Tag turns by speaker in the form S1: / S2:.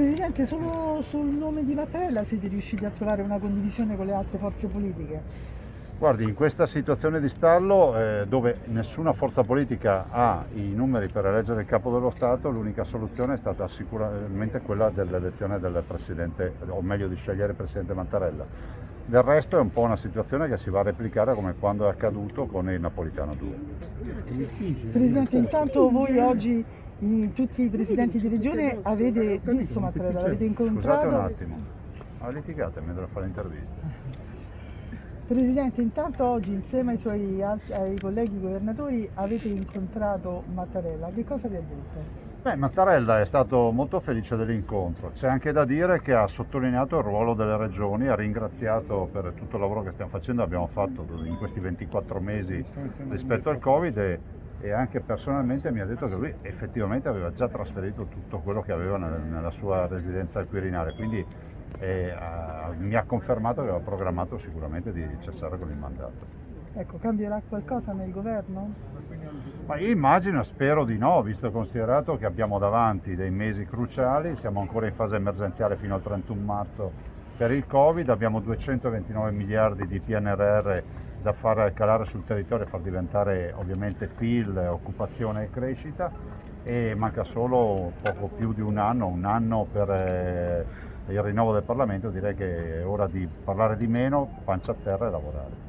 S1: Presidente, solo sul nome di Mattarella siete riusciti a trovare una condivisione con le altre forze politiche?
S2: Guardi, in questa situazione di stallo, dove nessuna forza politica ha i numeri per eleggere il capo dello Stato, l'unica soluzione è stata sicuramente quella dell'elezione del Presidente, o meglio di scegliere il Presidente Mattarella. Del resto è un po' una situazione che si va a replicare come quando è accaduto con il Napolitano 2.
S1: Presidente, intanto voi oggi tutti i presidenti di regione avete visto Mattarella, l'avete
S2: Scusate un
S1: incontrato?
S2: attimo, ha litigato mentre fa l'intervista.
S1: Presidente, intanto oggi insieme ai colleghi governatori avete incontrato Mattarella, che cosa vi ha detto?
S2: Beh, Mattarella è stato molto felice dell'incontro. C'è anche da dire che ha sottolineato il ruolo delle regioni, ha ringraziato per tutto il lavoro che stiamo facendo, abbiamo fatto in questi 24 mesi rispetto al Covid e anche personalmente mi ha detto che lui effettivamente aveva già trasferito tutto quello che aveva nella sua residenza al Quirinale, quindi mi ha confermato che aveva programmato sicuramente di cessare con il mandato.
S1: Ecco, cambierà qualcosa nel governo?
S2: Ma io immagino, spero di no, visto e considerato che abbiamo davanti dei mesi cruciali, siamo ancora in fase emergenziale fino al 31 marzo per il Covid, abbiamo 229 miliardi di PNRR da far calare sul territorio e far diventare ovviamente PIL, occupazione e crescita e manca solo poco più di un anno per il rinnovo del Parlamento, direi che è ora di parlare di meno, pancia a terra e lavorare.